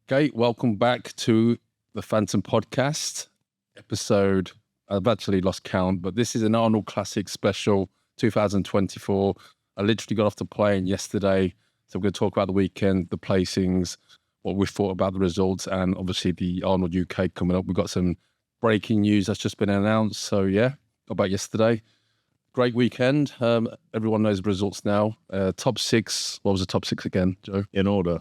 Okay, welcome back to the Fantom Podcast episode. I've actually lost count, but this is an Arnold Classic special 2024. I literally got off the plane yesterday, so we're going to talk about the weekend, the placings, what we thought about the results, and obviously the Arnold UK coming up. We've got some breaking news that's just been announced. So yeah, about yesterday. Great weekend. Everyone knows the results now. Top six. What was the top six again, Joe? In order.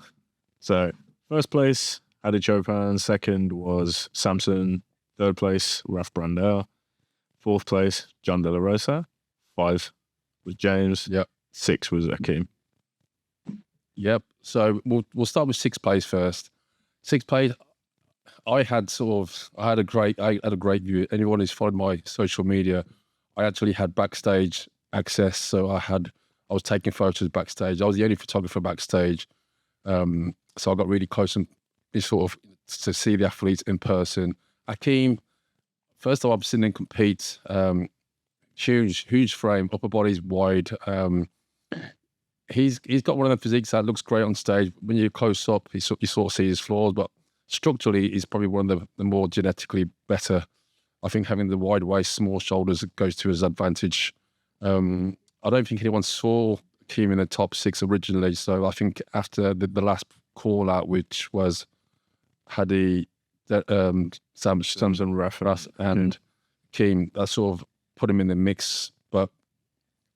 So first place, Hadi Chopan. Second was Samson. Third place, Rafae Brandao. Fourth place, Jon Delorsa. 5 was James. Yep. 6 was Akim. Yep. So we'll start with sixth place first. Sixth place, I had a great view. Anyone who's followed my social media, I actually had backstage access. So I was taking photos backstage. I was the only photographer backstage. So I got really close and to see the athletes in person. Akim, first time I've seen him compete. Huge frame, upper body's wide. He's got one of the physiques that looks great on stage. When you're close up, you sort of see his flaws, but structurally, he's probably one of the more genetically better. I think having the wide waist, small shoulders goes to his advantage. I don't think anyone saw Akim in the top six originally, so I think after the last call out, which was Hadi, Samson, Rafae, and Akim, that sort of put him in the mix. But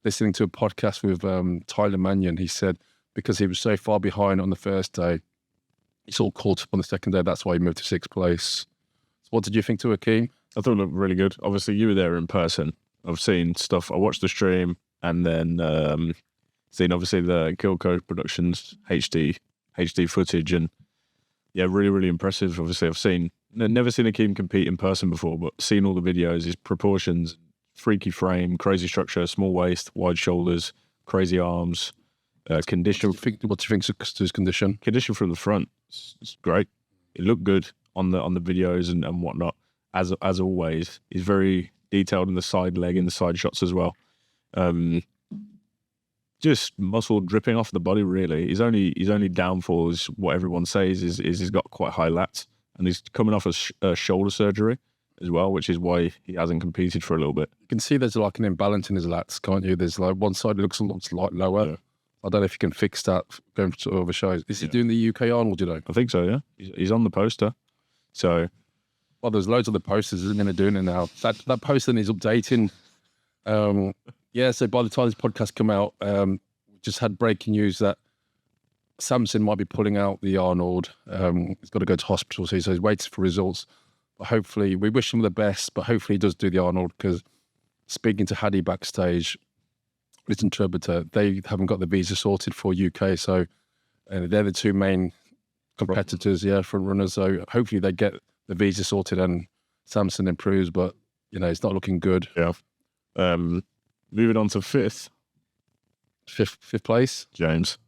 listening to a podcast with Tyler Mannion, he said because he was so far behind on the first day, he sort of caught up on the second day. That's why he moved to sixth place. So what did you think to Akim? I thought it looked really good. Obviously, you were there in person. I've seen stuff. I watched the stream and then seen obviously the Gilco Productions HD footage, and yeah, really impressive. Obviously, I've never seen Akim compete in person before, but seen all the videos. His proportions, freaky frame, crazy structure, small waist, wide shoulders, crazy arms, condition. What do you think to his condition? Condition from the front, it's great. It looked good on the videos and whatnot. As always, he's very detailed in the side leg, in the side shots as well. Just muscle dripping off the body, really. His only downfall is what everyone says is he's got quite high lats, and he's coming off a shoulder surgery as well, which is why he hasn't competed for a little bit. You can see there's like an imbalance in his lats, can't you? There's like one side looks a lot lower. Yeah. I don't know if you can fix that going to other shows. Is he doing the UK Arnold, you know? I think so, yeah. He's on the poster. So, well, there's loads of the posters, isn't there, doing it now? That poster is updating. Yeah, so by the time this podcast come out, we just had breaking news that Samson might be pulling out the Arnold. He's got to go to hospital, so he's waiting for results. But hopefully, we wish him the best, but hopefully he does do the Arnold, because speaking to Hadi backstage, his interpreter, they haven't got the visa sorted for UK, so they're the two main competitors, front runners. So hopefully they get the visa sorted and Samson improves, but it's not looking good. Yeah. Moving on to fifth place, James.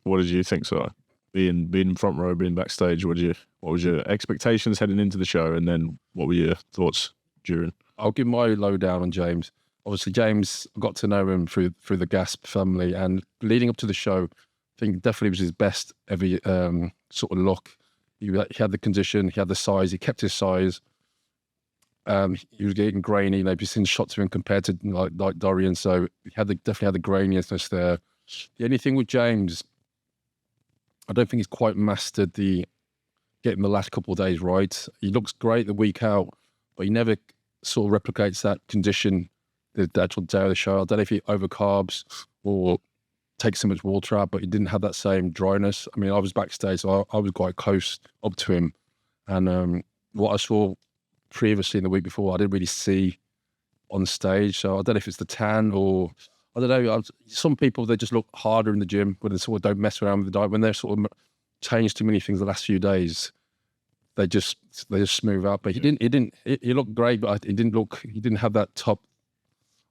What did you think, so? Being front row, being backstage, what was your expectations heading into the show, and then what were your thoughts during? I'll give my lowdown on James. Obviously, James, I got to know him through the Gasp family, and leading up to the show, I think definitely was his best ever sort of look. He had the condition, he had the size, he kept his size. He was getting grainy. You've seen shots of him compared to like Dorian, so he definitely had the graininess there. The only thing with James, I don't think he's quite mastered getting the last couple of days right. He looks great the week out, but he never sort of replicates that condition the actual day of the show. I don't know if he overcarbs or takes so much water out, but he didn't have that same dryness. I mean, I was backstage, so I was quite close up to him, and what I saw previously in the week before, I didn't really see on stage. So I don't know if it's the tan or I don't know. Some people, they just look harder in the gym when they sort of don't mess around with the diet. When they're sort of changed too many things the last few days, they just smooth out. But he looked great, but he didn't have that top.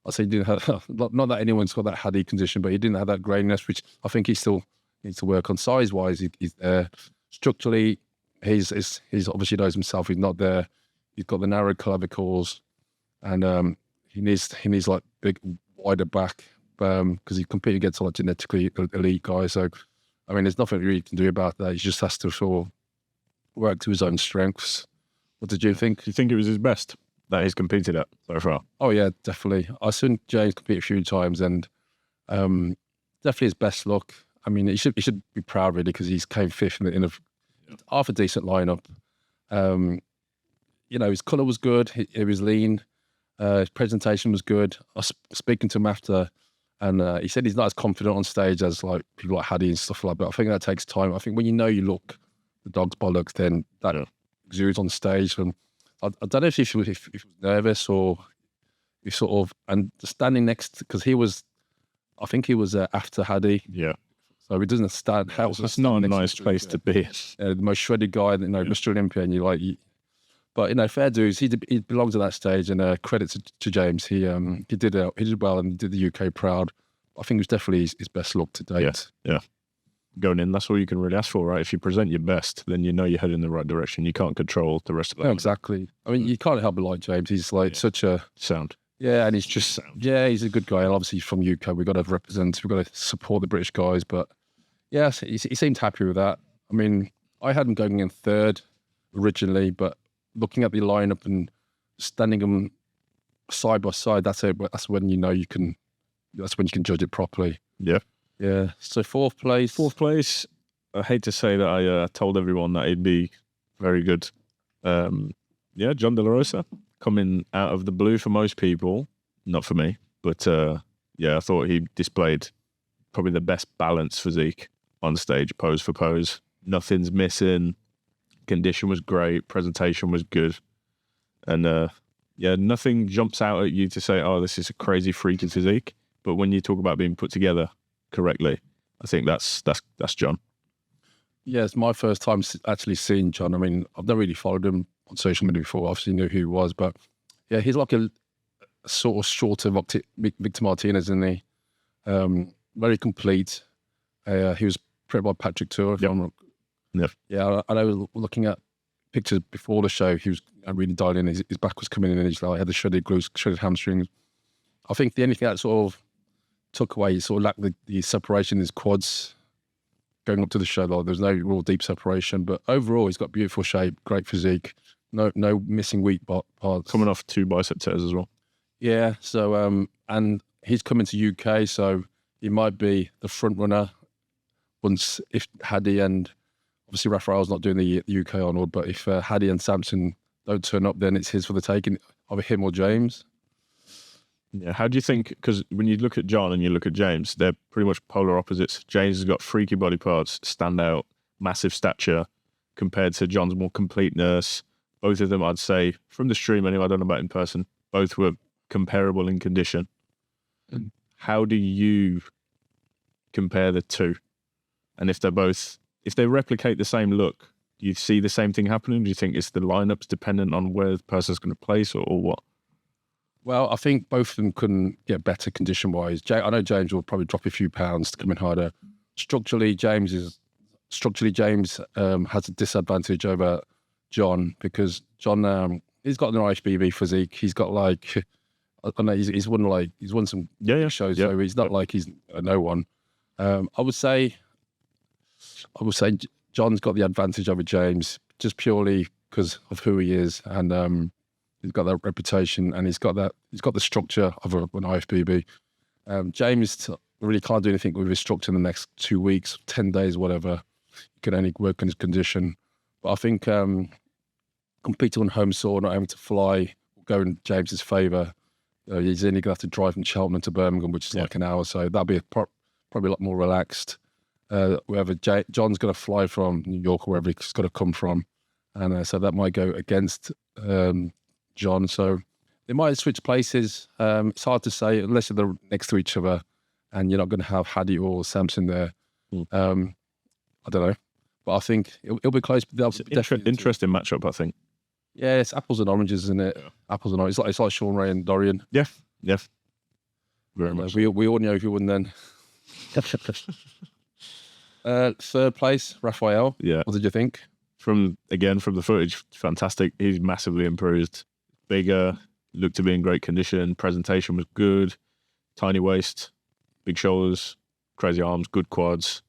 I say he didn't have, not that anyone's got that Hadi condition, but he didn't have that graininess, which I think he still needs to work on. Size wise, he's there. Structurally, he's obviously knows himself. He's not there. He's got the narrow clavicles, and he needs like big, wider back because he competes against a lot of genetically elite guys. So, I mean, there's nothing really you can do about that. He just has to sort of worked to his own strengths. What did you think? Do you think it was his best that he's competed at so far? Oh yeah, definitely. I've seen James compete a few times, and definitely his best look. I mean, he should be proud really because he's came fifth in a half a decent lineup. His colour was good. He was lean. His presentation was good. I was speaking to him after, and he said he's not as confident on stage as like people like Hadi and stuff like that. But I think that takes time. I think when you look the dog's bollocks, then that exudes on stage. And I don't know if he was nervous or he sort of, and standing next, because I think he was after Hadi. Yeah. So he doesn't stand. It's not a nice place to be. The most shredded guy, Mr. Olympia, and you're like, but fair dues. He belongs to that stage, and credit to James. He did well and did the UK proud. I think it was definitely his best look to date. Yeah. Going in, that's all you can really ask for, right? If you present your best, then you know you're heading in the right direction. You can't control the rest of it. No, exactly. I mean, you can't help but like James. He's like such a sound. Yeah, and he's just he's a good guy. And obviously from UK, we've got to support the British guys. But yes, he seemed happy with that. I mean, I had him going in third originally, but looking at the lineup and standing them side by side, that's when you can judge it properly. Yeah. Yeah. So fourth place. I hate to say that I told everyone that he'd be very good. Jon Delorsa coming out of the blue for most people, not for me, but I thought he displayed probably the best balanced physique on stage, pose for pose. Nothing's missing. Condition was great. Presentation was good. And nothing jumps out at you to say, oh, this is a crazy freaky physique. But when you talk about being put together correctly, I think that's Jon. Yeah, it's my first time actually seeing Jon. I mean, I've never really followed him on social media before. Obviously knew who he was, but yeah, he's like a sort of shorter Victor Martinez, isn't he? Very complete. He was prepped by Patrick Tour. Yeah, I was looking at pictures before the show. He was really dialed in. His back was coming in, and he had the shredded glutes, shredded hamstrings. I think the only thing that sort of took away, he sort of lacked the separation in his quads going up to the show. There's no real deep separation, but overall he's got beautiful shape, great physique, no missing weak parts. Coming off 2 bicep tears as well. Yeah, so and he's coming to UK, so he might be the front runner once if Hadi and obviously Rafael's not doing the UK Arnold, but if Hadi and Samson don't turn up, then it's his for the taking, either him or James. Yeah, how do you think, because when you look at Jon and you look at James, they're pretty much polar opposites. James has got freaky body parts, stand out, massive stature, compared to Jon's more completeness. Both of them, I'd say, from the stream anyway, I don't know about in person, both were comparable in condition. How do you compare the two? And if they replicate the same look, do you see the same thing happening? Do you think it's the lineups dependent on where the person's going to place or what? Well, I think both of them couldn't get better condition-wise. I know James will probably drop a few pounds to come in harder. Structurally, James has a disadvantage over Jon because Jon, he's got an IFBB physique. He's got like, I don't know, he's won some shows, so he's not like he's a no one. I would say Jon's got the advantage over James just purely because of who he is and he's got that reputation and he's got the structure of an IFBB. James really can't do anything with his structure in the next 2 weeks, 10 days, whatever. He can only work on his condition. But I think competing on home soil, not having to fly, will go in James's favour. He's only going to have to drive from Cheltenham to Birmingham, which is like an hour, so that'll be probably a lot more relaxed. Wherever Jon's going to fly from New York or wherever he's got to come from, and so that might go against Jon. So they might switch places. It's hard to say unless they're next to each other, and you're not going to have Hadi or Samson there. I don't know, but I think it'll be close. Interesting matchup, I think. Yeah, it's apples and oranges, isn't it? Yeah. Apples and oranges. It's like Sean Ray and Dorian. Yeah. Very much. We all knew if you wouldn't then. Third place, Rafael. Yeah. What did you think? From the footage, fantastic. He's massively improved. Bigger, looked to be in great condition. Presentation was good. Tiny waist, big shoulders, crazy arms, good quads.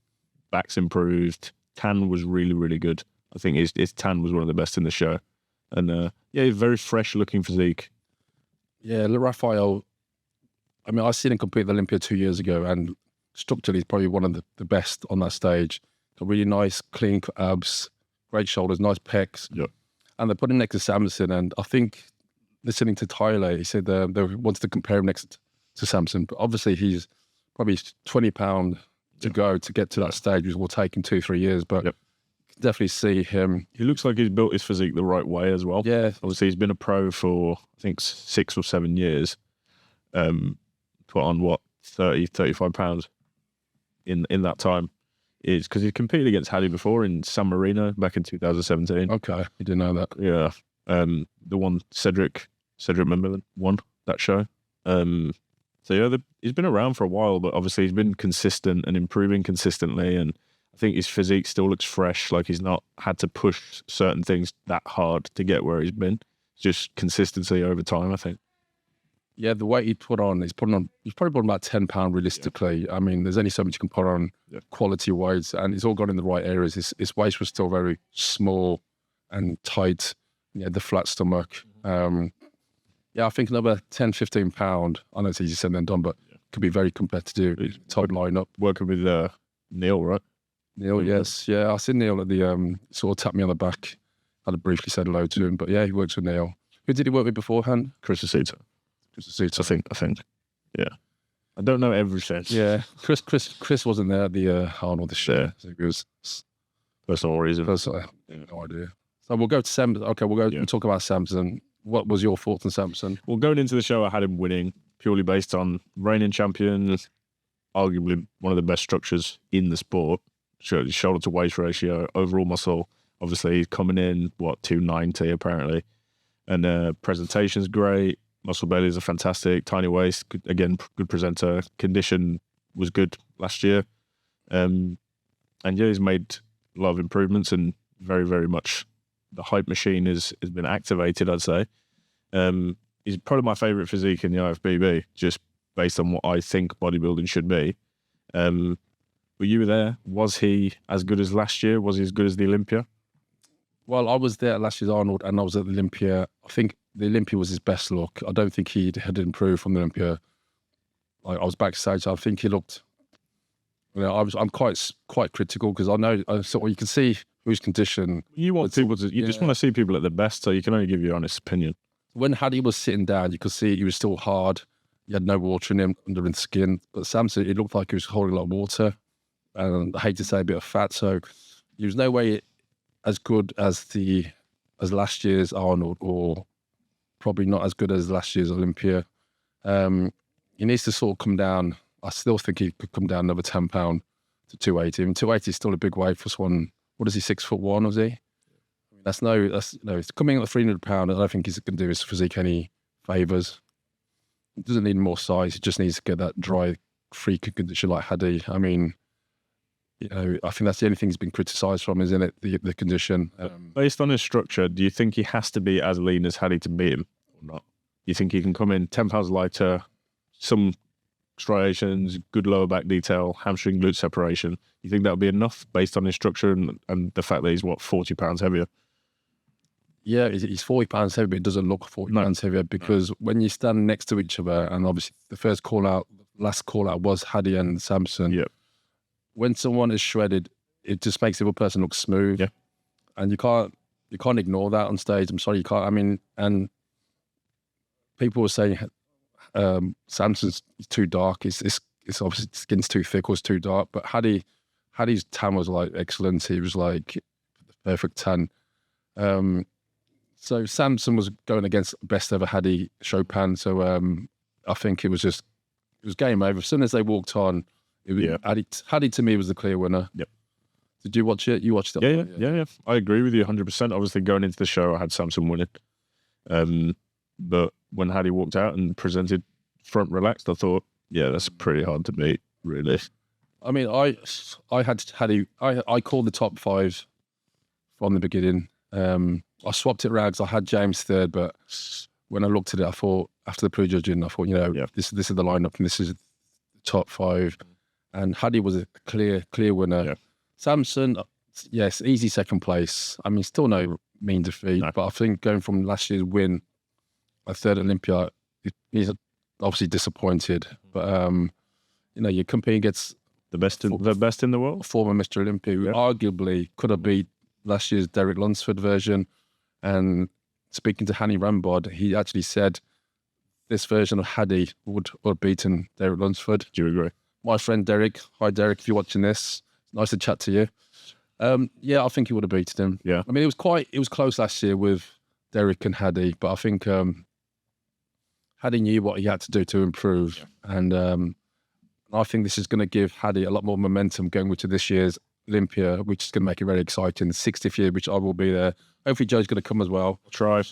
Back's improved. Tan was really, really good. I think his tan was one of the best in the show. And very fresh looking physique. Yeah, Rafael, I mean, I seen him compete at Olympia 2 years ago, and structurally he's probably one of the best on that stage. Got really nice, clean abs, great shoulders, nice pecs. Yep. And they put him next to Samson, and I think listening to Tyler, he said they wanted to compare him next to Samson, but obviously he's probably 20 pound to go to get to that stage, which will take him 2-3 years, but definitely see him. He looks like he's built his physique the right way as well. Yeah. Obviously, he's been a pro for, I think, 6 or 7 years. Put on, 30, 35 pounds in that time. It's because he competed against Hadi before in San Marino back in 2017. Okay, you didn't know that. Yeah. The one Cedric McMillan won that show. He's been around for a while, but obviously he's been consistent and improving consistently, and I think his physique still looks fresh. Like he's not had to push certain things that hard to get where he's been. Just consistency over time, I think. Yeah, the weight he's probably put on about 10 pound realistically. Yeah. I mean, there's only so much you can put on quality weights, and it's all gone in the right areas. His waist was still very small and tight. Yeah, the flat stomach. I think another 10, 15 pound. I know it's easy said than done, but could be very competitive. Top lineup. Working with Neil, right? Neil, yes. Yeah, I seen Neil at the, sort of tapped me on the back. I briefly said hello to him, but yeah, he works with Neil. Who did he work with beforehand? Chris Aceto. I think. Yeah. I don't know everything. Yeah. Chris wasn't there at the Arnold this year. So he was personal reason. No idea. So we'll go to Samson. Okay, we'll go and talk about Samson. What was your thoughts on Samson? Well, going into the show, I had him winning purely based on reigning champion, arguably one of the best structures in the sport. Shoulder to waist ratio, overall muscle. Obviously, he's coming in, 290 apparently. And presentation's great. Muscle bellies are fantastic. Tiny waist, good presenter. Condition was good last year. He's made a lot of improvements, and very, very much the hype machine has been activated, I'd say. He's probably my favourite physique in the IFBB, just based on what I think bodybuilding should be. But you were there. Was he as good as last year? Was he as good as the Olympia? Well, I was there at last year's Arnold, and I was at the Olympia. I think the Olympia was his best look. I don't think he had improved from the Olympia. I was backstage. I think he looked. I'm quite critical because I know. So you can see whose condition. You want people to. You just want to see people at their best, so you can only give your honest opinion. When Hadi was sitting down, you could see he was still hard. He had no water in him under his skin. But Samson, it looked like he was holding a lot of water, and I hate to say a bit of fat. So he was no way as good as last year's Arnold, or probably not as good as last year's Olympia. He needs to sort of come down. I still think he could come down another 10 pound to 280. I mean, 280 is still a big weight for someone. What is he, 6'1", was he? That's it's coming at 300 pound. I don't think he's going to do his physique any favours. He doesn't need more size. He just needs to get that dry, free condition like Hadi. I mean, I think that's the only thing he's been criticised from, isn't it? The condition. Based on his structure, do you think he has to be as lean as Hadi to beat him or not? Do you think he can come in 10 pounds lighter, some striations, good lower back detail, hamstring glute separation? You think that would be enough based on his structure and the fact that he's 40 pounds heavier? Yeah, he's 40 pounds heavier, but it doesn't look 40 pounds heavier because when you stand next to each other, and obviously the last call out was Hadi and Samson. Yep. When someone is shredded, it just makes the other person look smooth. Yeah. And you can't ignore that on stage. I'm sorry, you can't. I mean, and people were saying Samson's too dark. It's obviously skin's too thick or it's too dark. But Hadi's tan was like excellent. He was like the perfect tan. So Samson was going against best ever Hadi Chopan. So I think it was game over. As soon as they walked on, Hadi to me was the clear winner. Yep. Did you watch it? You watched it? Yeah. I agree with you 100%. Obviously, going into the show, I had Samson winning. But when Hadi walked out and presented front relaxed, I thought, yeah, that's pretty hard to beat, really. I mean, I had Hadi. I called the top 5 from the beginning. I swapped it around because I had James third, but when I looked at it, I thought after the prejudging, I thought, this is the lineup and this is the top 5. And Hadi was a clear winner. Yeah. Samson, yes, easy second place. I mean, still no mean defeat, but I think going from last year's win, a third Olympia, he's obviously disappointed. But you're competing against the best in the world, former Mr. Olympia, who arguably could have beat last year's Derek Lunsford version. And speaking to Hani Rambod, he actually said this version of Hadi would have beaten Derek Lunsford. Do you agree? My friend Derek, hi Derek, if you're watching this, nice to chat to you. I think he would have beaten him. Yeah, I mean, it was close last year with Derek and Hadi, but I think Hadi knew what he had to do to improve, and I think this is going to give Hadi a lot more momentum going into this year's Olympia, which is going to make it very exciting. The 60th year, which I will be there. Hopefully, Joe's going to come as well. I'll try.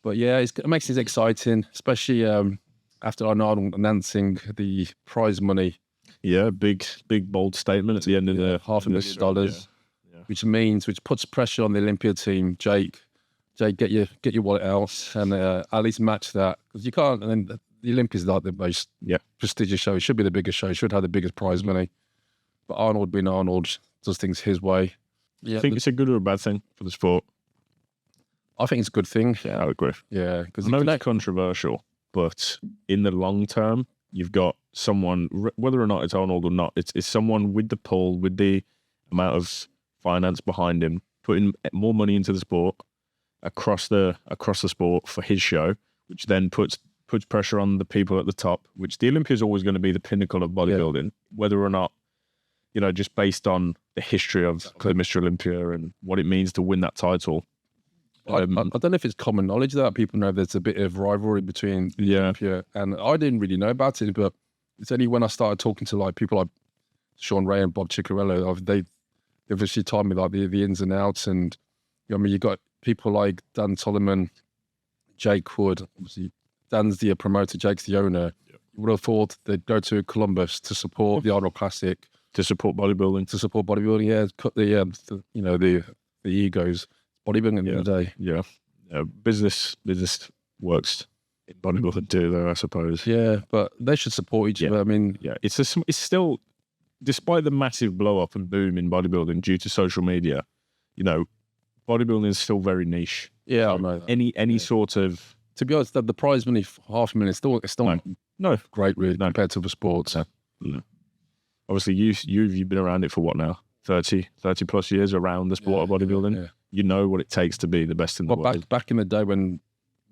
But yeah, it makes it exciting, especially after Arnold announcing the prize money. Yeah, big bold statement at the end of the $500,000, which puts pressure on the Olympia team. Jake, get your wallet out and at least match that, because you can't. And then the Olympia is like the most prestigious show. It should be the biggest show. It should have the biggest prize money. But Arnold, being Arnold, does things his way. Yeah, I think it's a good or a bad thing for the sport. I think it's a good thing. Yeah, I agree. Yeah, because I know it's controversial, but in the long term, you've got someone, whether or not it's Arnold or not, it's someone with the pull, with the amount of finance behind him, putting more money into the sport across the sport for his show, which then puts pressure on the people at the top, which the Olympia is always going to be the pinnacle of bodybuilding, whether or not, just based on the history of Mr. Olympia and what it means to win that title. I don't know if it's common knowledge that people know there's a bit of rivalry between Olympia, and I didn't really know about it, but it's only when I started talking to like people like Sean Ray and Bob Ciccarello, they've actually told me like the ins and outs, and you got people like Dan Solomon, Jake Wood, obviously Dan's the promoter, Jake's the owner. You would have thought they'd go to Columbus to support the Arnold Classic, to support bodybuilding. Yeah, cut the egos. Bodybuilding at the end of the day. Yeah. Business works in bodybuilding too, though, I suppose. Yeah, but they should support each other. I mean, it's still, despite the massive blow up and boom in bodybuilding due to social media, bodybuilding is still very niche. Yeah, so I know that. Any sort of, to be honest, the prize money for $500,000 is still no great, really, compared to the sports. No. Obviously, you've been around it for what now? 30 plus years around the sport of bodybuilding. Yeah. You know what it takes to be the best in the world. Back in the day when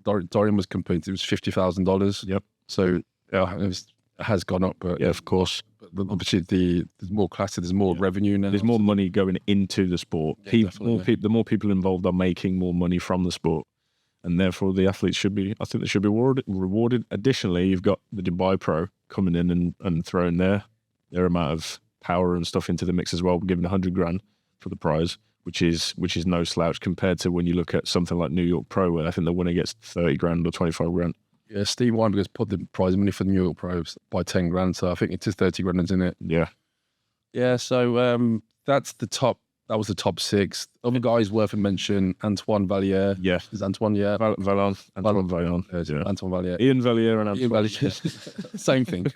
Dorian was competing, it was $50,000. Yep. So it has gone up, but of course. But obviously, there's more classes, there's more revenue now. There's more money going into the sport. The more people involved are making more money from the sport, and therefore the athletes should be. I think they should be rewarded. Additionally, you've got the Dubai Pro coming in and throwing their amount of power and stuff into the mix as well, giving $100,000 for the prize, which is no slouch compared to when you look at something like New York Pro, where I think the winner gets $30,000 or $25,000. Yeah, Steve Weinberg has put the prize money for the New York Pros by $10,000, so I think it is $30,000, isn't it? Yeah. Yeah, so that's the top. That was the top six. Other guys worth a mention: Antoine Valliant. Yeah, is Antoine? Yeah, Valliant. Antoine Valliant. Yeah. Antoine Valliant. Ian Valliant and Antoine. Same thing.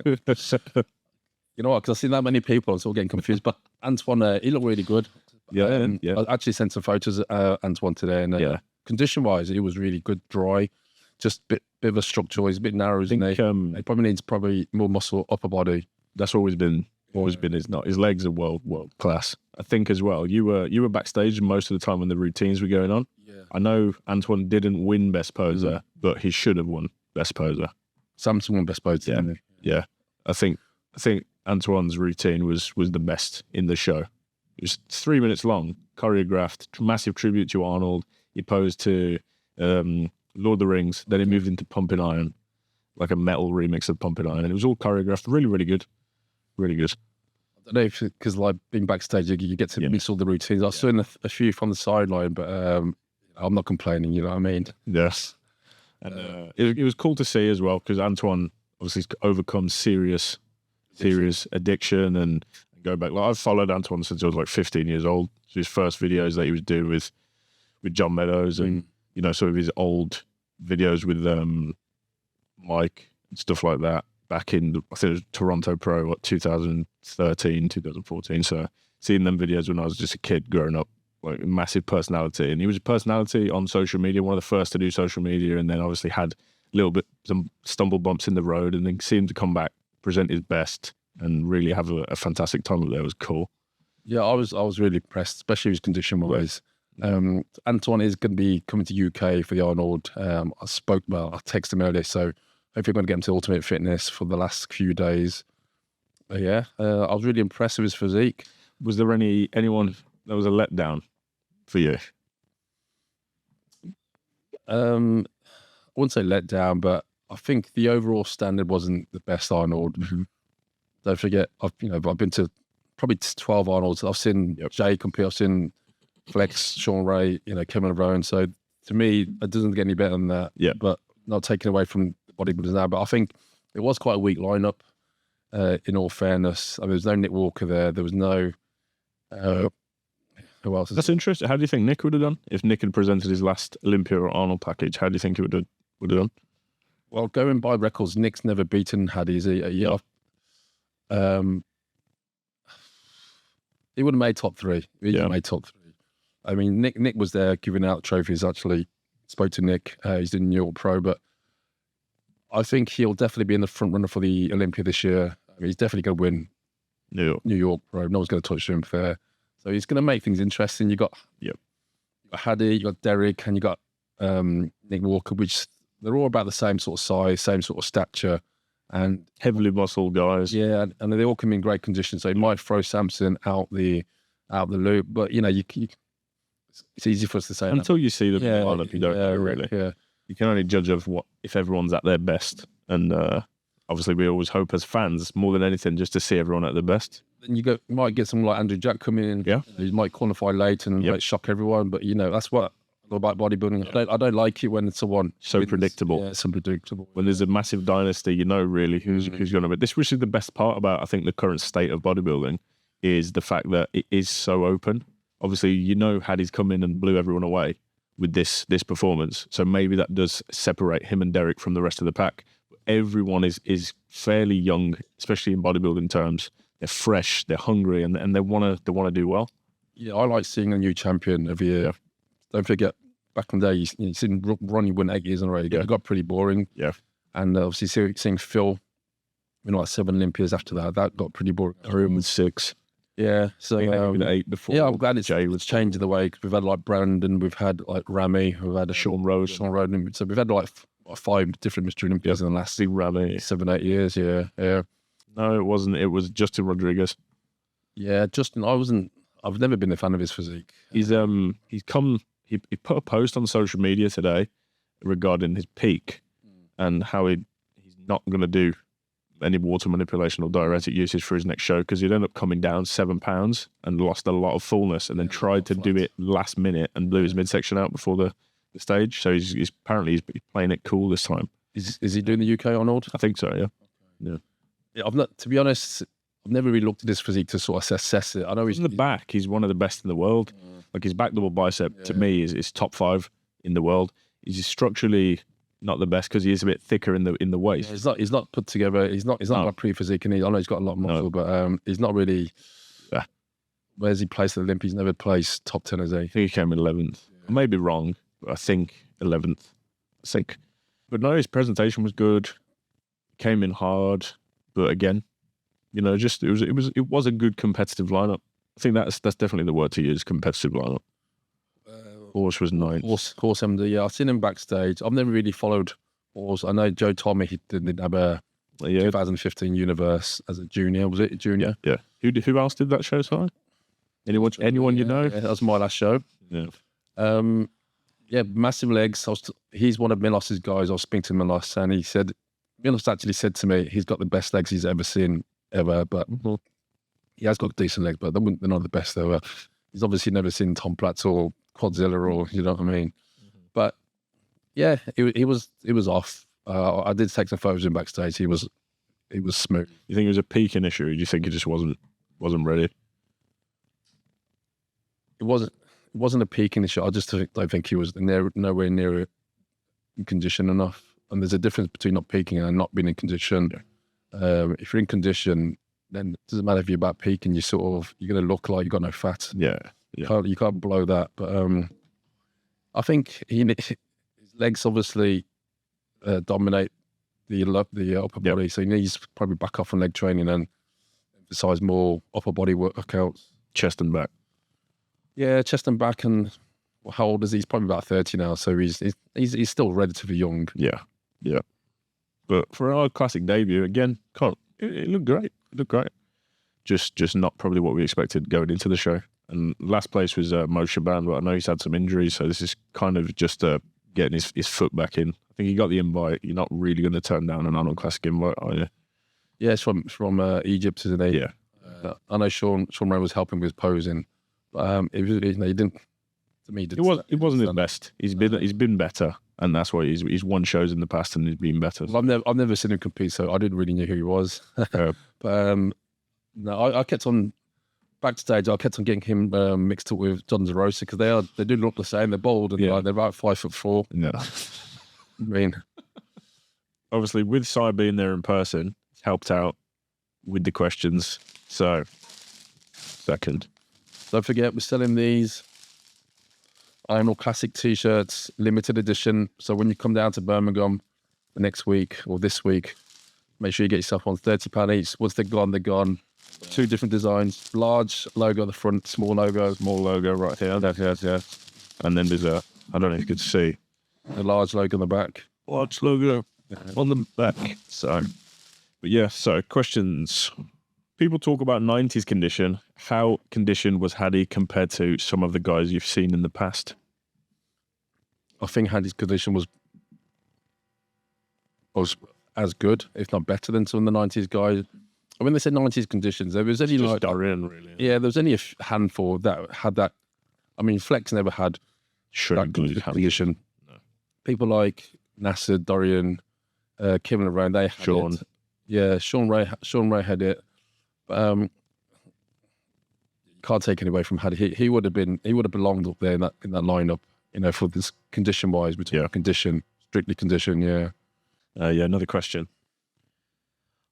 You know what? Because I've seen that many people, I'm sort of getting confused. But Antoine, he looked really good. Yeah. I actually sent some photos of Antoine today, and condition-wise, he was really good, dry. Just bit of a structure. He's a bit narrow, isn't he? He probably needs more muscle, upper body. That's always been his legs are world class. I think as well. You were backstage most of the time when the routines were going on. Yeah. I know Antoine didn't win best poser, but he should have won best poser. Samson won best poser. Yeah. Didn't he? Yeah. I think Antoine's routine was the best in the show. It was 3 minutes long, choreographed, massive tribute to Arnold. He posed to Lord of the Rings. Then he moved into Pumping Iron, like a metal remix of Pumping Iron. And it was all choreographed, really, really good. Really good. I don't know if because like being backstage, you get to miss all the routines. I saw a few from the sideline, but I'm not complaining. You know what I mean? Yes. And it was cool to see as well because Antoine obviously has overcome serious addiction and go back. Like I've followed Antoine since I was like 15 years old. So his first videos that he was doing with John Meadows and sort of his old videos with Mike and stuff like that. Back in, I think it was Toronto Pro, 2013, 2014. So seeing them videos when I was just a kid growing up, like a massive personality, and he was a personality on social media, one of the first to do social media, and then obviously had a little bit some stumble bumps in the road, and then seemed to come back, present his best, and really have a fantastic time up there. It was cool. Yeah, I was really impressed, especially his condition wise. Antoine is going to be coming to UK for the Arnold. I texted him earlier, so hopefully I'm going to get him to Ultimate Fitness for the last few days. I was really impressed with his physique. Was there anyone that was a letdown for you? I wouldn't say letdown, but I think the overall standard wasn't the best Arnold. Don't forget, I've been to probably 12 Arnolds. I've seen Jay compete, I've seen Flex, Sean Ray, Kevin Rowan. So to me, it doesn't get any better than that. Yeah. But not taking away from the bodybuilders now. But I think it was quite a weak lineup, in all fairness. I mean, there was no Nick Walker there. There was no... who else? That's interesting. How do you think Nick would have done? If Nick had presented his last Olympia or Arnold package, how do you think he would have done? Well, going by records, Nick's never beaten Hadi. He would have made top three. Made top three. I mean, Nick was there giving out trophies, actually. Spoke to Nick. He's in New York Pro, but I think he'll definitely be in the front runner for the Olympia this year. I mean, he's definitely going to win New York Pro. No one's going to touch him there. So he's going to make things interesting. You got Hadi, you got Derek, and you got Nick Walker, which they're all about the same sort of size, same sort of stature, and heavily muscled guys. Yeah, and they all come in great condition. So he might throw Samson out the loop, but it's easy for us to say until you see them in the lineup. You don't know really. Yeah, you can only judge of what if everyone's at their best, and obviously we always hope as fans more than anything just to see everyone at their best. Then you might get someone like Andrew Jack coming in. Yeah, he might qualify late and might shock everyone. But that's what I love about bodybuilding. Yeah. I don't like it when someone so predictable. Yeah, so predictable. When there's a massive dynasty, really who's going to be. This which is the best part about I think the current state of bodybuilding is the fact that it is so open. Obviously, Hadi's come in and blew everyone away with this performance. So maybe that does separate him and Derek from the rest of the pack. Everyone is fairly young, especially in bodybuilding terms. They're fresh, they're hungry, and they want to do well. Yeah, I like seeing a new champion every year. Don't forget, back in the day, you seen Ronnie win 8 years in a row. It got pretty boring. Yeah, and obviously seeing Phil win like 7 Olympias after that got pretty boring. I remember 6. Yeah, so even 8 before. Yeah, I'm glad it's changed the way. Cause we've had like Brandon, we've had like Rami, we've had Sean Road. So we've had like 5 different Mr. Olympias in the last 7-8 years. Yeah. No, it wasn't. It was Justin Rodriguez. Yeah, Justin. I've never been a fan of his physique. He put a post on social media today regarding his peak and how he's not going to do any water manipulation or diuretic usage for his next show because he'd end up coming down 7 pounds and lost a lot of fullness and then tried to do it last minute and blew his midsection out before the stage. So he's apparently playing it cool this time. Is he doing the UK Arnold? I think so. Yeah. I've not, to be honest, I've never really looked at his physique to sort of assess it. I know he's in the back. He's one of the best in the world. Like his back double bicep to me is top 5 in the world. He's structurally not the best because he is a bit thicker in the waist. Yeah, he's not put together. He's not like pre-physique, and I know he's got a lot of muscle, but he's not really. Yeah. Where's he placed at the Olympics? He's never placed top 10 as he. I think he came in 11th. I may be wrong, but I think 11th. But no, his presentation was good. Came in hard, but again, it was a good competitive lineup. I think that's definitely the word to use, competitive lineup. Horse was 9th. Horse MD, yeah. I've seen him backstage. I've never really followed Horse. I know Joe told me he didn't have a 2015 Universe as a junior. Was it a junior? Yeah. Who else did that show, sorry? Anyone you know? Yeah, that was my last show. Yeah. Massive legs. He's one of Milos's guys. I was speaking to Milos and he said, Milos actually said to me, he's got the best legs he's ever seen, ever. But he has got decent legs, but they're not the best ever. He's obviously never seen Tom Platz or Quadzilla or, you know what I mean? But yeah, it was off. I did take some photos of him backstage. He was smooth. You think it was a peaking issue? Or do you think he just wasn't ready? It wasn't a peaking issue. I just don't think he was nowhere near in condition enough. And there's a difference between not peaking and not being in condition. Yeah. If you're in condition, then it doesn't matter if you're about peaking. You're going to look like you've got no fat. Yeah. Yeah. You can't blow that. But I think his legs obviously dominate the upper body, so he needs to probably back off on leg training and emphasize more upper body workouts. Chest and back. Yeah, chest and back. And how old is he? He's probably about 30 now, so he's still relatively young. Yeah. But for our classic debut, again, it looked great. It looked great. Just not probably what we expected going into the show. And last place was Shaban, but I know he's had some injuries, so this is kind of just getting his foot back in. I think he got the invite. You're not really going to turn down an Arnold Classic invite, are you? Yeah, it's from Egypt, isn't he? Yeah. I know Sean Ray was helping with posing, but he didn't. To me, it wasn't his best. He's been better, and that's why he's won shows in the past and he's been better. Well, I've never seen him compete, so I didn't really know who he was. But no, I kept on backstage. I kept on getting him mixed up with Jon Delorsa because they do look the same. They're bald and they're about 5'4". No. I mean, obviously, with Si being there in person, it's helped out with the questions. So, second. Don't forget, we're selling these Arnold Classic T-shirts, limited edition. So when you come down to Birmingham the next week or this week, make sure you get yourself on £30 each. Once they're gone, they're gone. 2 different designs: large logo at the front, small logo right here. Yeah. And then there's I don't know if you could see, a large logo on the back. Large logo on the back. So, but yeah. So questions. People talk about 90s condition. How conditioned was Hadi compared to some of the guys you've seen in the past? I think Hadi's condition was as good, if not better, than some of the 90s guys. When they said 90s conditions, there was only just Dorian, really. Yeah, there was only a handful that had that. I mean, Flex never had that condition. No. People like Nasser, Dorian, Kim and around, they had Sean. it. Yeah, Sean Ray had it. But can't take any away from Hadi. He would have belonged up there in that lineup, for this condition wise. We're talking strictly condition. Yeah. Another question.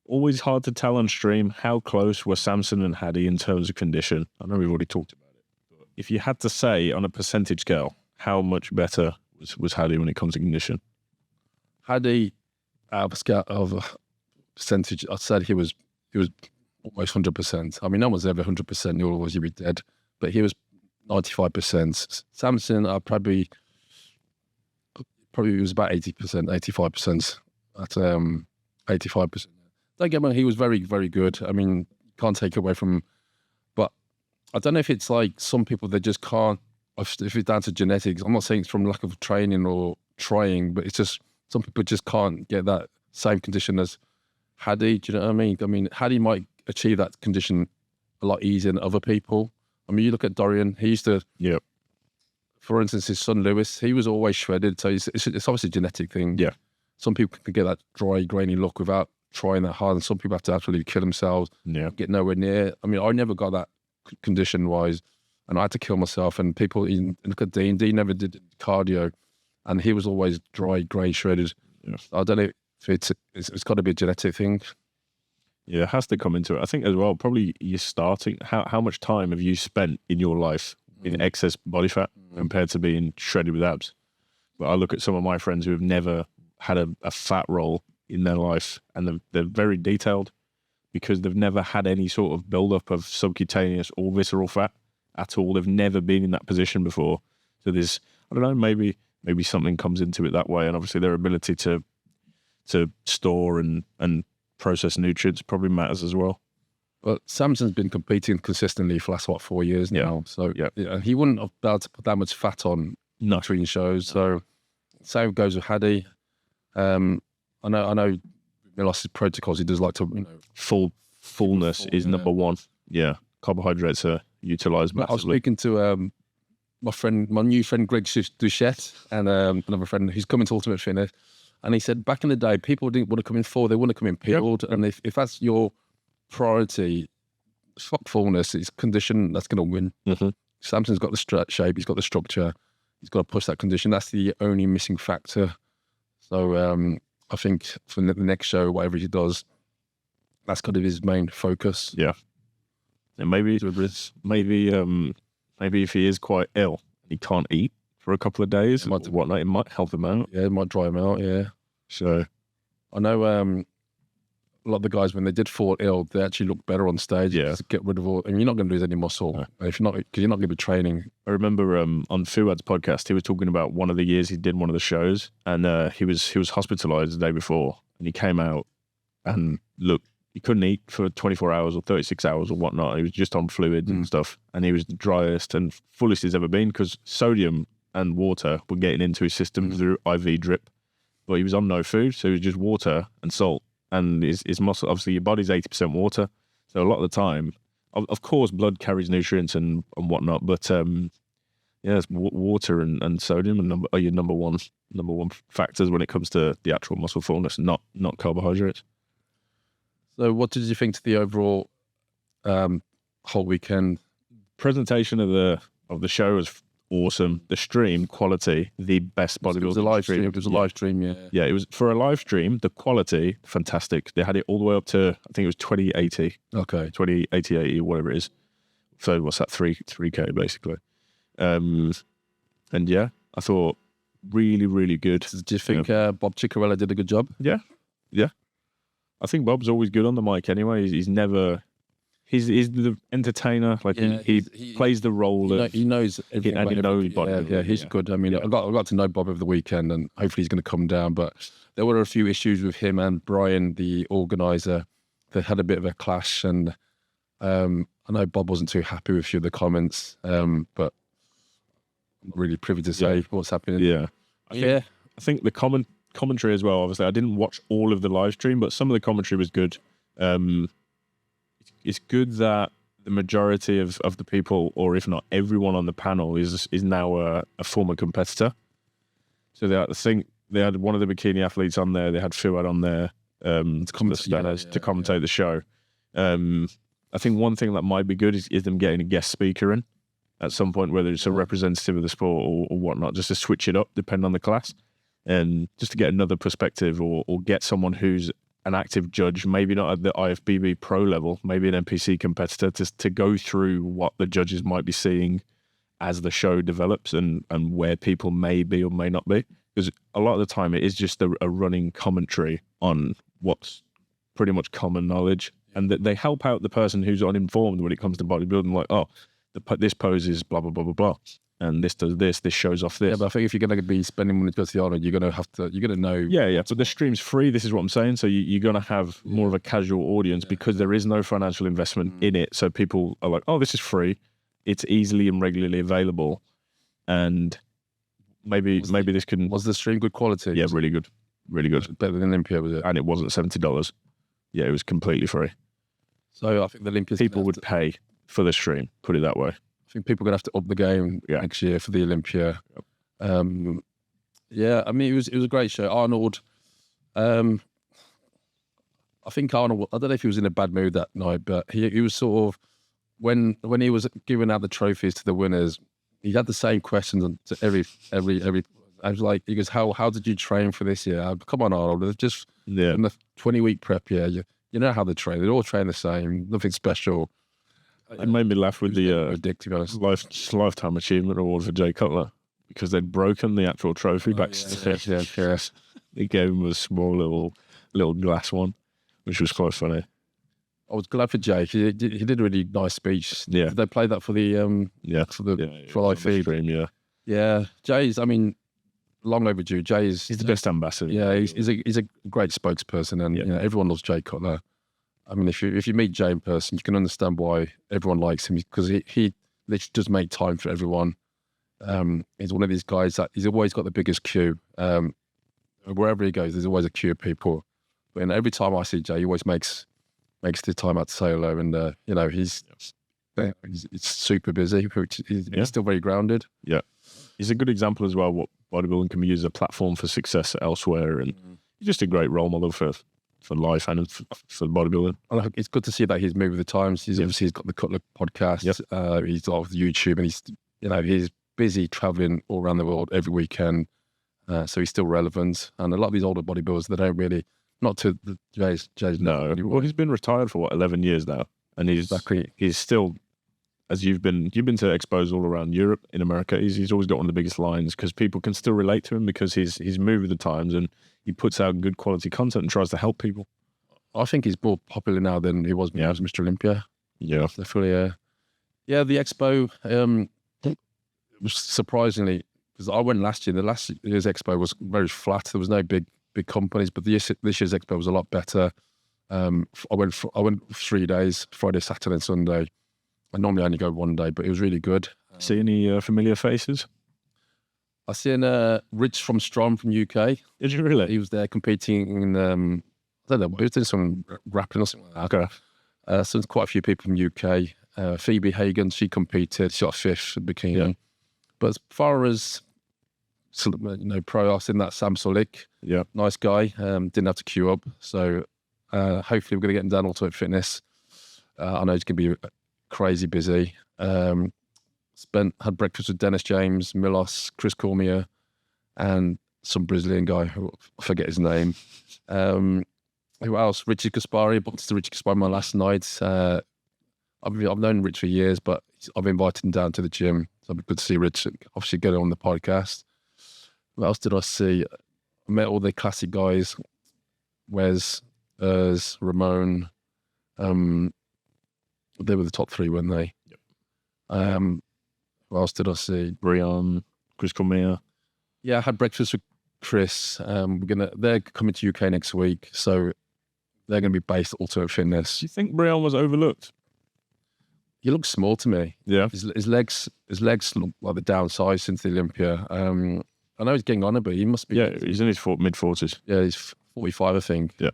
Always hard to tell on stream how close were Samson and Hadi in terms of condition. I know we've already talked about it. But if you had to say on a percentage scale, how much better was Hadi when it comes to condition? Hadi, out of a percentage, I said he was almost 100%. I mean, no one's ever 100%. You'll always be dead. But he was 95%. Samson, probably was about 80%, 85% at 85%. Don't get me wrong, he was very, very good. I mean, can't take away from, but I don't know if it's like some people that just can't, if it's down to genetics. I'm not saying it's from lack of training or trying, but it's just some people just can't get that same condition as Hadi. Do you know what I mean? I mean, Hadi might achieve that condition a lot easier than other people. I mean, you look at Dorian, he used to, for instance, his son Lewis, he was always shredded. So it's obviously a genetic thing. Yeah. Some people can get that dry, grainy look without trying that hard, and some people have to actually kill themselves, get nowhere near. I mean, I never got that condition-wise, and I had to kill myself. And people, look at Dean. Dean never did cardio, and he was always dry, grey, shredded. Yeah. I don't know if it's got to be a genetic thing. Yeah, it has to come into it. I think as well, probably you're starting, how much time have you spent in your life in excess body fat compared to being shredded with abs? But I look at some of my friends who have never had a fat roll in their life, and they're very detailed because they've never had any sort of build-up of subcutaneous or visceral fat at all. They've never been in that position before. So there's, I don't know, maybe something comes into it that way, and obviously their ability to store and process nutrients probably matters as well. But Samson's been competing consistently for the last 4 years now. So he wouldn't have been able to put that much fat on between shows. So same goes with Hadi. I know Milos's protocols, he does like to, fullness is number one. Yeah. Carbohydrates are utilised massively. I was speaking to my new friend Greg Duchette, and another friend who's coming to Ultimate Fitness, and he said back in the day people didn't want to come in full, they want to come in peeled. And if that's your priority, fullness is condition, that's going to win. Mm-hmm. Samson's got the shape, he's got the structure, he's got to push that condition. That's the only missing factor. So I think for the next show, whatever he does, that's got to be his main focus. Yeah. And maybe maybe if he is quite ill, he can't eat for a couple of days or whatnot, it might help him out. Yeah, it might dry him out, yeah. So I know a lot of the guys, when they did fall ill, they actually look better on stage. Yeah. To get rid of all, and you're not going to lose any muscle. No. If you're not, because you're not going to be training. I remember on Fuad's podcast, he was talking about one of the years he did one of the shows, and he was hospitalised the day before, and he came out and looked, he couldn't eat for 24 hours or 36 hours or whatnot. He was just on fluids and stuff, and he was the driest and fullest he's ever been because sodium and water were getting into his system through IV drip, but he was on no food, so it was just water and salt, and his muscle, obviously your body's 80% water, so a lot of the time, of course, blood carries nutrients and whatnot, but it's water and sodium are your number one factors when it comes to the actual muscle fullness, not carbohydrates. So what did you think to the overall whole weekend? Presentation of the show was awesome. The stream quality, the best bodybuilding. It was a live stream. It was a live stream, yeah. Yeah, it was for a live stream. The quality, fantastic. They had it all the way up to, I think it was 2080. Okay. 2080, whatever it is. So what's that? 3K basically. And yeah, I thought really, really good. Do you think Bob Ciccarella did a good job? Yeah. I think Bob's always good on the mic anyway. He's never... He's the entertainer. Like he plays the role. He knows everything. And he knows bodybuilding. Yeah, he's good. I mean, I got to know Bob over the weekend, and hopefully he's going to come down. But there were a few issues with him and Brian, the organizer. They had a bit of a clash, and I know Bob wasn't too happy with a few of the comments. But I'm not really privy to say what's happening. Yeah, I think the commentary as well. Obviously, I didn't watch all of the live stream, but some of the commentary was good. It's good that the majority of the people, or if not everyone on the panel, is now a former competitor. So they had one of the bikini athletes on there. They had Fuad on there to commentate the show. I think one thing that might be good is them getting a guest speaker in at some point, whether it's a representative of the sport or whatnot, just to switch it up, depending on the class, and just to get another perspective or get someone who's an active judge, maybe not at the IFBB pro level, maybe an NPC competitor, to go through what the judges might be seeing as the show develops and where people may be or may not be. Because a lot of the time it is just a running commentary on what's pretty much common knowledge, and that they help out the person who's uninformed when it comes to bodybuilding, like, oh, this pose is blah, blah, blah, blah, blah. And this does this shows off this. Yeah, but I think if you're going to be spending money to go to the Arnold, you're going to know. Yeah. So the stream's free. This is what I'm saying. So you're going to have more of a casual audience because there is no financial investment in it. So people are like, oh, this is free. It's easily and regularly available. And maybe this can... Was the stream good quality? Yeah, really good. Really good. Better than Olympia, was it? And it wasn't $70. Yeah, it was completely free. So I think the Olympia... People would pay for the stream, put it that way. I think people are going to have to up the game next year for the Olympia. Yeah, I mean, it was a great show. Arnold, I think Arnold, I don't know if he was in a bad mood that night, but he was sort of, when he was giving out the trophies to the winners, he had the same questions to every. I was like, he goes, how did you train for this year? Come on, Arnold, it's just in the 20-week prep year, you know how they train. They all train the same, nothing special. It made me laugh with the lifetime achievement award for Jay Cutler, because they'd broken the actual trophy backstage. Yeah. They gave him a small little glass one, which was quite funny. I was glad for Jay. He did a really nice speech. Yeah. Did they play that for the for live feed? Stream, yeah. Jay's, I mean, long overdue. He's the best ambassador. Yeah, he's a great spokesperson, and everyone loves Jay Cutler. I mean, if you meet Jay in person, you can understand why everyone likes him, because he literally does make time for everyone. He's one of these guys that he's always got the biggest queue. Wherever he goes, there's always a queue of people. But every time I see Jay, he always makes the time out to say hello, and he's super busy. He's still very grounded. Yeah, he's a good example as well. What bodybuilding can be used as a platform for success elsewhere, and he's just a great role model for life and for bodybuilding. And it's good to see that he's moved with the times. He's obviously got the Cutler podcast. He's off YouTube, and he's busy traveling all around the world every weekend. So he's still relevant. And a lot of these older bodybuilders, they don't really, not to the Jay's no. Well, he's been retired for 11 years now, and he's still as you've been to expos all around Europe, in America, he's always got one of the biggest lines because people can still relate to him because he's moved with the times and he puts out good quality content and tries to help people. I think he's more popular now than he was when he was Mr. Olympia. Yeah, definitely. Yeah, the expo was surprisingly, because I went last year. The last year's expo was very flat. There was no big companies, but this year's expo was a lot better. I went 3 days, Friday, Saturday, and Sunday. I normally only go one day, but it was really good. See any familiar faces? I seen Rich from Strom from UK. Did you really? He was there competing in, I don't know, he was doing some rapping or something like that. Okay. So there's quite a few people from UK. Phoebe Hagen, she competed. She got 5th in bikini. Yeah. But as far as pro, I've seen that Sam Solik. Yeah. Nice guy. Didn't have to queue up. So hopefully we're going to get him down Ultimate Fitness. I know he's going to be crazy busy. Had breakfast with Dennis James, Milos, Chris Cormier, and some Brazilian guy who I forget his name. Who else? Richie Gaspari. I bumped into Richie Gaspari my last night. I've known Rich for years, but I've invited him down to the gym. So it'd be good to see Rich. Obviously, get on the podcast. What else did I see? I met all the classic guys. Wes, Ramon. They were the top 3, weren't they? Yep. What else did I see? Breon, Chris Cormier. Yeah, I had breakfast with Chris. They're coming to UK next week, so they're going to be based at Ultimate Fitness. Do you think Breon was overlooked? He looks small to me. Yeah. His legs look like the downside since the Olympia. I know he's getting on it, but he must be. Yeah, he's in his mid-40s. Yeah, he's 45, I think. Yeah.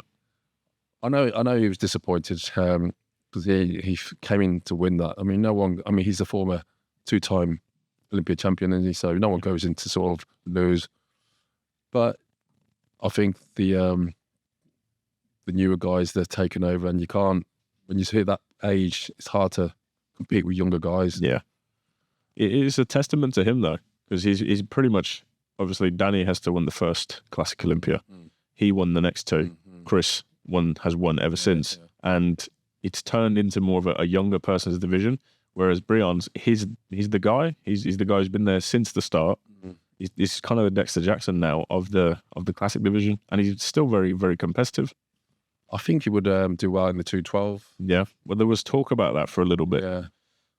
I know he was disappointed because he came in to win that. I mean, he's a former 2-time Olympia champion, isn't he? So no one goes in to sort of lose. But I think the newer guys, they're taken over, and you can't, when you hit that age, it's hard to compete with younger guys. Yeah. It is a testament to him, though, because he's pretty much, obviously, Danny Hester won the first Classic Olympia. He won the next 2. Chris has won ever since. Yeah. And it's turned into more of a younger person's division, whereas Breon's, he's the guy. He's the guy who's been there since the start. He's kind of a Dexter Jackson now of the Classic division, and he's still very, very competitive. I think he would do well in the 212. Yeah, well, there was talk about that for a little bit. Yeah,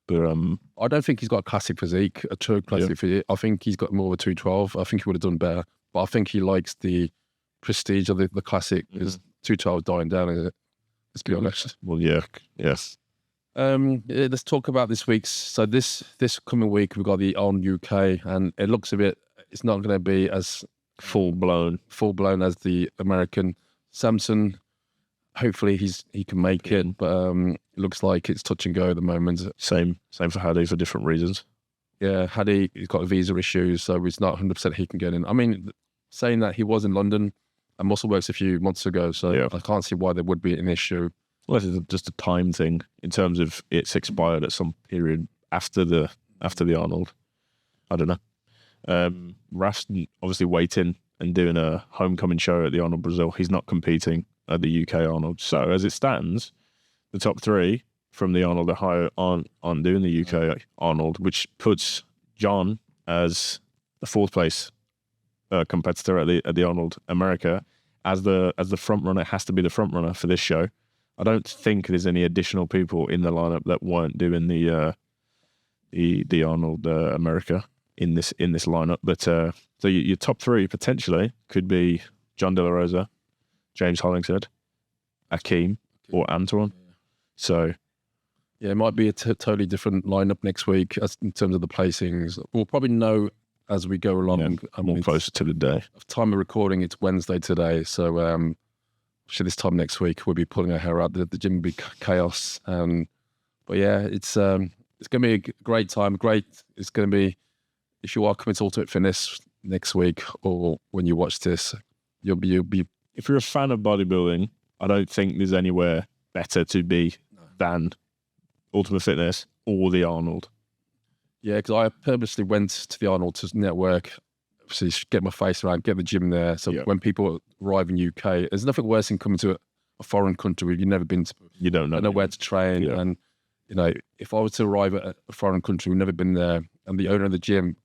but I don't think he's got a classic physique, a true classic physique. I think he's got more of a 212. I think he would have done better, but I think he likes the prestige of the classic. Is 212 dying down, is it? Let's be honest. Well, yeah, yes. Let's talk about this week's. So this coming week we've got the Arnold UK, and it looks a bit. It's not going to be as full blown as the American. Samson, hopefully he can make it, but it looks like it's touch and go at the moment. Same for Hadi for different reasons. Yeah, Hadi, he's got visa issues, so it's not 100% he can get in. I mean, saying that, he was in London at Muscleworks a few months ago, so I can't see why there would be an issue. Well, it's just a time thing in terms of it's expired at some period after the Arnold. I don't know. Raf's obviously waiting and doing a homecoming show at the Arnold Brazil. He's not competing at the UK Arnold. So as it stands, the top 3 from the Arnold Ohio aren't doing the UK Arnold, which puts Jon as the 4th place competitor at the Arnold America as the front runner. Has to be the front runner for this show. I don't think there's any additional people in the lineup that weren't doing the Arnold America in this lineup. But so your top 3 potentially could be Jon Delorsa, James Hollinghead, Akim, or Antoine. Yeah. So yeah, it might be a totally different lineup next week as in terms of the placings. We'll probably know as we go along. Yeah, more closer to the day. Time of recording, it's Wednesday today, so this time next week we'll be pulling our hair out. The gym will be chaos. But yeah, it's going to be a great time. It's going to be, if you are coming to Ultimate Fitness next week or when you watch this, you'll be. If you're a fan of bodybuilding, I don't think there's anywhere better to be than Ultimate Fitness or the Arnold. Yeah, because I purposely went to the Arnold to network, obviously get my face around, get the gym there. So when people arrive in UK, there's nothing worse than coming to a foreign country where you've never been to. You don't know where to train, and you know, if I was to arrive at a foreign country, we've never been there, and the owner of the gym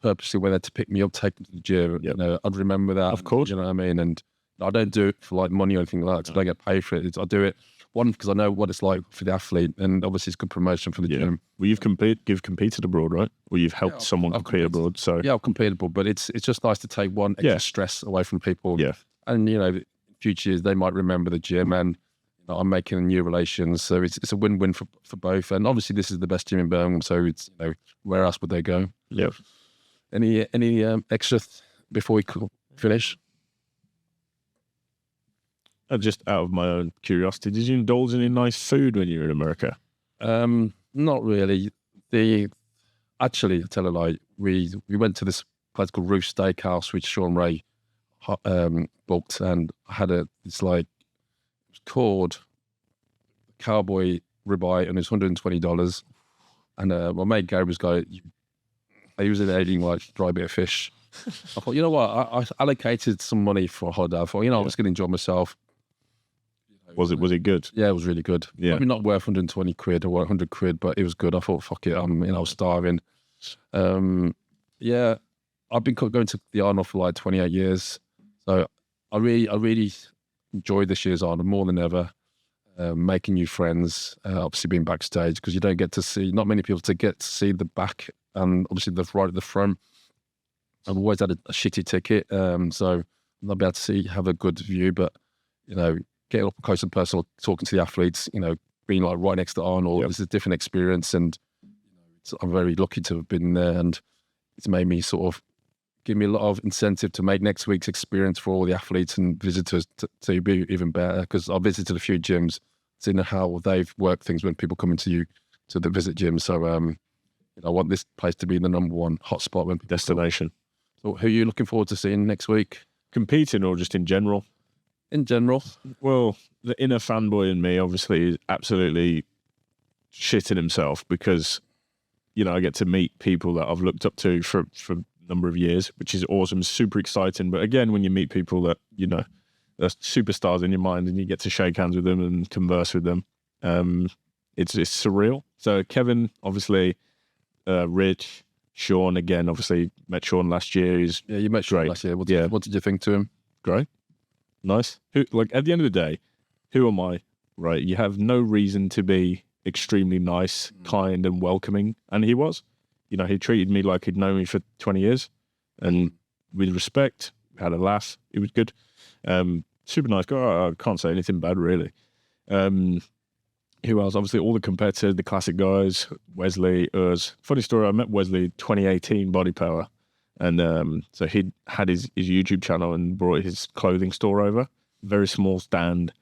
purposely went there to pick me up, take me to the gym, you know, I'd remember that. Of course. You know what I mean? And I don't do it for like money or anything like that, because I don't get paid for it. I do it, one, because I know what it's like for the athlete, and obviously it's good promotion for the gym. Well, you've competed abroad, right? Or you've helped someone compete abroad. So yeah, I've competed abroad, but it's just nice to take one extra stress away from people. Yeah. And, you know, in future years, they might remember the gym, and you know, I'm making new relations. So it's a win-win for both. And obviously this is the best gym in Birmingham, so it's, you know, where else would they go? Yeah. Any extra before we finish? Just out of my own curiosity, did you indulge in any nice food when you were in America? Not really. Actually, I tell a lie. We went to this place called Roof Steakhouse, which Sean Ray booked, and I had it's like, it was called Cowboy Ribeye, and it's $120. And my mate Gary was going, he was eating like dry bit of fish. I thought, you know what? I allocated some money for Hadi. I thought, you know, I was going to enjoy myself. Was it good? Yeah, it was really good. Yeah. Probably not worth 120 quid or 100 quid, but it was good. I thought, fuck it, I'm, you know, starving. Yeah, I've been going to the Arnold for like 28 years. So I really enjoyed this year's Arnold more than ever. Making new friends, obviously being backstage, because you don't get to see, not many people to get to see the back, and obviously the right at the front. I've always had a shitty ticket, so I'm not able to have a good view, but, you know, getting up close and personal, talking to the athletes, you know, being like right next to Arnold, it's a different experience, and I'm very lucky to have been there, and it's made me sort of give me a lot of incentive to make next week's experience for all the athletes and visitors to be even better, because I visited a few gyms, seeing how they've worked things when people come into the visit gym. So you know, I want this place to be the number one hotspot when Destination. So who are you looking forward to seeing next week? Competing or just in general? In general. Well, the inner fanboy in me obviously is absolutely shitting himself, because, you know, I get to meet people that I've looked up to for a number of years, which is awesome, super exciting. But again, when you meet people that, you know, are superstars in your mind, and you get to shake hands with them and converse with them, it's surreal. So Kevin, obviously, Rich, Sean, again, obviously met Sean last year. You met Sean last year. What did you think to him? Great. Nice. Like, at the end of the day, who am I, right? You have no reason to be extremely nice, kind, and welcoming. And he was. You know, he treated me like he'd known me for 20 years. And with respect, we had a laugh. It was good. Super nice guy. I can't say anything bad, really. Who else? Obviously, all the competitors, the classic guys, Wesley, Urs. Funny story, I met Wesley 2018 Body Power. And so he had his YouTube channel and brought his clothing store over. Very small stand.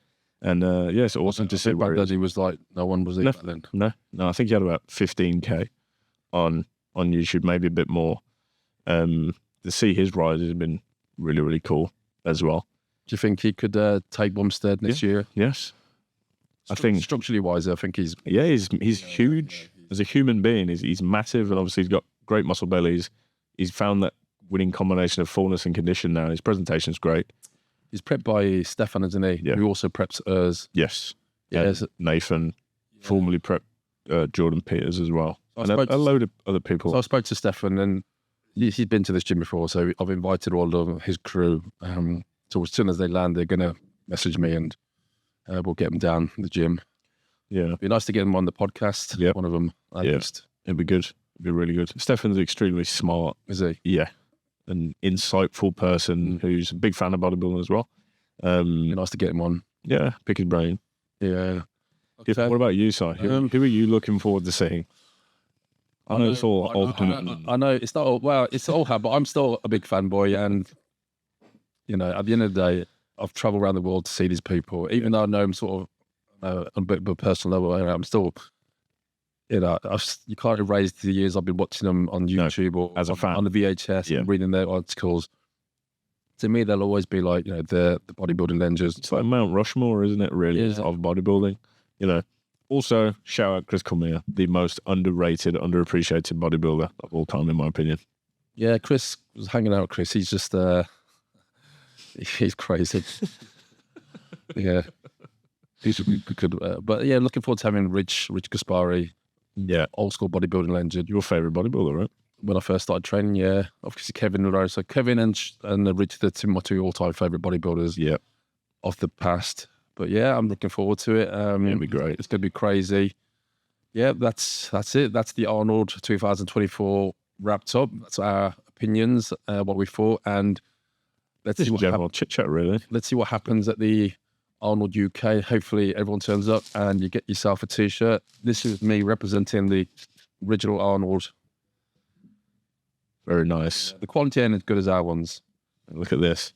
And yeah, it's awesome to see where he was like, no one was back then. No, I think he had about 15K on YouTube, maybe a bit more. To see his rise has been really, really cool as well. Do you think he could take Bumstead next year? Yes. I think structurally wise, I think he's huge as a human being. He's massive, and obviously he's got great muscle bellies. He's found that winning combination of fullness and condition now. His presentation's great. He's prepped by Stefan, isn't he? Yeah. Who also preps Urs. Yes. Yes. Nathan, formerly prepped Jordan Peters as well. And a load of other people. So I spoke to Stefan, and he's been to this gym before, so I've invited all of his crew. So as soon as they land, they're going to message me, and we'll get them down the gym. Yeah. It'd be nice to get them on the podcast. Yeah. One of them. It'd be good. It'd be really good. Stefan's extremely smart. Is he? Yeah. An insightful person who's a big fan of bodybuilding as well. Be nice to get him on. Yeah. Pick his brain. Yeah. Okay. What about you, Si? Who are you looking forward to seeing? I know it's all old. I know it's not all, well, it's all hard, but I'm still a big fanboy, and you know, at the end of the day, I've travelled around the world to see these people. Even though I know them sort of on a bit of a personal level, I'm still, you know, you can't erase the years I've been watching them on YouTube or as a fan on the VHS and reading their articles. To me, they'll always be like, you know, the bodybuilding legends. It's like Mount Rushmore, isn't it? Really, of bodybuilding. You know. Also, shout out Chris Cormier, the most underrated, underappreciated bodybuilder of all time, in my opinion. Yeah, Chris was hanging out with Chris. He's just, he's crazy. Yeah. He's good. But yeah, looking forward to having Rich Gaspari, Yeah. old school bodybuilding legend. Your favourite bodybuilder, right? When I first started training, yeah. Obviously Kevin Delorsa. Kevin and Rich, my two all-time favourite bodybuilders Yeah. of the past. But yeah, I'm looking forward to it. It'll be great. It's going to be crazy. Yeah, that's it. That's the Arnold 2024 wrapped up. That's our opinions, what we thought, and let's see what general chit chat, really. let's see what happens at the Arnold UK. Hopefully everyone turns up and you get yourself a t-shirt. This is me representing the original Arnold. Very nice. The quality ain't as good as our ones. Look at this.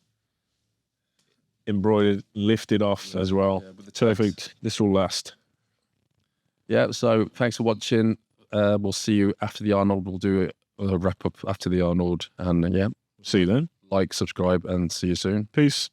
Embroidered, lifted off as well. Yeah, with the Perfect. This will last. Yeah, so thanks for watching. We'll see you after the Arnold. We'll do a wrap up after the Arnold. And yeah, See you then. like, subscribe, and see you soon. Peace.